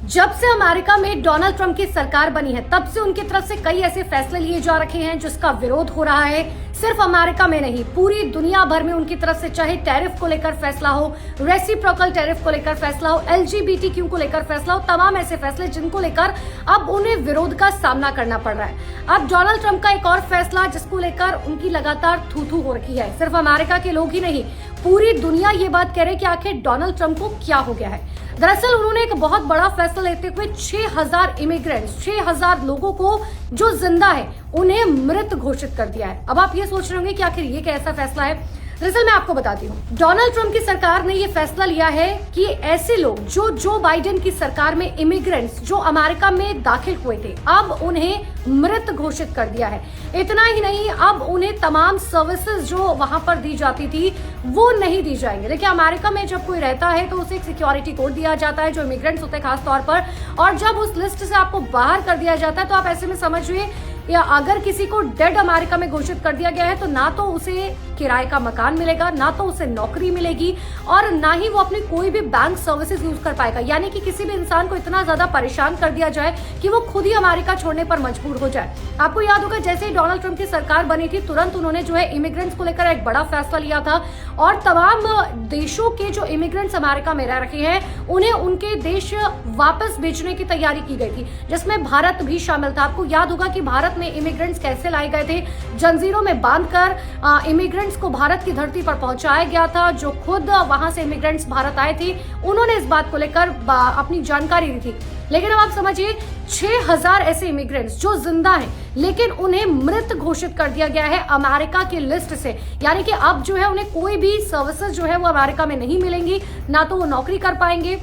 जब से अमेरिका में डोनाल्ड ट्रंप की सरकार बनी है तब से उनकी तरफ से कई ऐसे फैसले लिए जा रखे हैं जिसका विरोध हो रहा है। सिर्फ अमेरिका में नहीं, पूरी दुनिया भर में उनकी तरफ से चाहे टैरिफ को लेकर फैसला हो, रेसिप्रोकल टैरिफ को लेकर फैसला हो, LGBTQ को लेकर फैसला हो, तमाम ऐसे फैसले जिनको लेकर अब उन्हें विरोध का सामना करना पड़ रहा है। अब डोनाल्ड ट्रंप का एक और फैसला जिसको लेकर उनकी लगातार थू-थू हो रखी है। सिर्फ अमेरिका के लोग ही नहीं, पूरी दुनिया ये बात कह रहे कि आखिर डोनाल्ड ट्रंप को क्या हो गया है। दरअसल उन्होंने एक बहुत बड़ा फैसला लेते हुए 6000 इमिग्रेंट्स, 6000 लोगों को जो जिंदा है उन्हें मृत घोषित कर दिया है। अब आप ये सोच रहे होंगे कि आखिर ये कैसा फैसला है। दरअसल मैं आपको बताती हूँ, डोनाल्ड ट्रंप की सरकार ने ये फैसला लिया है कि ऐसे लोग जो बाइडेन की सरकार में इमिग्रेंट्स जो अमेरिका में दाखिल हुए थे, अब उन्हें मृत घोषित कर दिया है। इतना ही नहीं, अब उन्हें तमाम सर्विसेज जो वहां पर दी जाती थी वो नहीं दी जाएंगे। देखिए, अमेरिका में जब कोई रहता है तो उसे एक सिक्योरिटी कोड दिया जाता है जो इमिग्रेंट्स होते हैं खास तौर पर, और जब उस लिस्ट से आपको बाहर कर दिया जाता है तो आप ऐसे में समझिए या अगर किसी को डेड अमेरिका में घोषित कर दिया गया है तो ना तो उसे किराए का मकान मिलेगा, ना तो उसे नौकरी मिलेगी, और ना ही वो अपनी कोई भी बैंक सर्विसेज यूज कर पाएगा। यानी कि किसी भी इंसान को इतना ज्यादा परेशान कर दिया जाए कि वो खुद ही अमेरिका छोड़ने पर मजबूर हो जाए। आपको याद होगा, जैसे ही डोनाल्ड ट्रंप की सरकार बनी थी तुरंत उन्होंने जो है इमिग्रेंट्स को लेकर एक बड़ा फैसला लिया था और तमाम देशों के जो इमिग्रेंट्स अमेरिका में रह रखे हैं उन्हें उनके देश वापस भेजने की तैयारी की गई थी, जिसमें भारत भी शामिल था। आपको याद होगा कि भारत में इमिग्रेंट्स कैसे लाए गए थे, जंजीरों में बांधकर इमिग्रेंट्स को भारत की धरती पर पहुंचाया गया था। जो खुद वहां से इमिग्रेंट्स भारत आए थे उन्होंने इस बात को लेकर अपनी जानकारी दी थी। लेकिन अब आप समझिए, 6000 ऐसे इमिग्रेंट्स जो जिंदा हैं लेकिन उन्हें मृत घोषित कर दिया गया है अमेरिका की लिस्ट से। यानी कि अब जो है उन्हें कोई भी सर्विसेज जो है वो अमेरिका में नहीं मिलेंगी, ना तो वो नौकरी कर पाएंगे,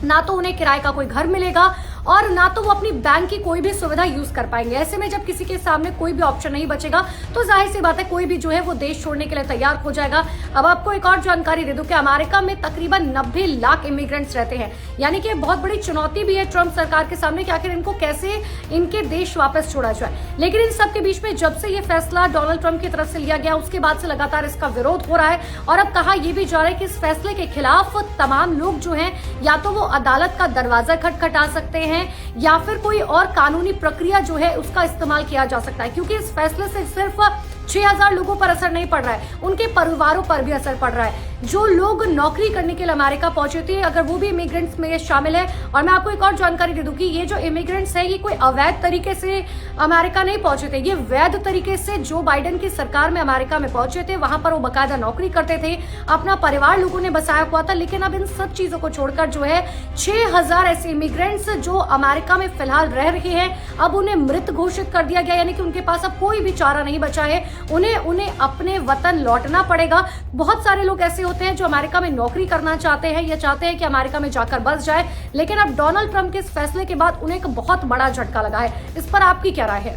ना तो उन्हें किराए का कोई घर मिलेगा, और ना तो वो अपनी बैंक की कोई भी सुविधा यूज कर पाएंगे। ऐसे में जब किसी के सामने कोई भी ऑप्शन नहीं बचेगा तो जाहिर सी बात है कोई भी जो है वो देश छोड़ने के लिए तैयार हो जाएगा। अब आपको एक और जानकारी दे दूं कि अमेरिका में तकरीबन 90 लाख इमिग्रेंट्स रहते हैं। यानी कि बहुत बड़ी चुनौती भी है ट्रंप सरकार के सामने कि आखिर इनको कैसे इनके देश वापस छोड़ा जाए। लेकिन इन सबके बीच में जब से ये फैसला डोनाल्ड ट्रंप की तरफ से लिया गया उसके बाद से लगातार इसका विरोध हो रहा है, और अब कहा यह भी जा रहा है कि इस फैसले के खिलाफ तमाम लोग जो है या तो वो अदालत का दरवाजा खटखटा सकते हैं या फिर कोई और कानूनी प्रक्रिया जो है उसका इस्तेमाल किया जा सकता है, क्योंकि इस फैसले से सिर्फ 6000 लोगों पर असर नहीं पड़ रहा है, उनके परिवारों पर भी असर पड़ रहा है। जो लोग नौकरी करने के लिए अमेरिका पहुंचे थे, अगर वो भी इमिग्रेंट्स में शामिल है। और मैं आपको एक और जानकारी दे दूं कि ये जो इमिग्रेंट्स है ये कोई अवैध तरीके से अमेरिका नहीं पहुंचे थे, ये वैध तरीके से जो बाइडेन की सरकार में अमेरिका में पहुंचे थे, वहां पर वो बाकायदा नौकरी करते थे, अपना परिवार लोगों ने बसाया हुआ था। लेकिन अब इन सब चीजों को छोड़कर जो है 6000 ऐसे इमिग्रेंट्स जो अमेरिका में फिलहाल रह रहे हैं, अब उन्हें मृत घोषित कर दिया गया। यानी कि उनके पास अब कोई भी चारा नहीं बचा है, उन्हें अपने वतन लौटना पड़ेगा। बहुत सारे लोग ऐसे होते हैं जो अमेरिका में नौकरी करना चाहते हैं या चाहते हैं कि अमेरिका में जाकर बस जाए, लेकिन अब डोनाल्ड ट्रंप के इस फैसले के बाद उन्हें एक बहुत बड़ा झटका लगा है। इस पर आपकी क्या राय है?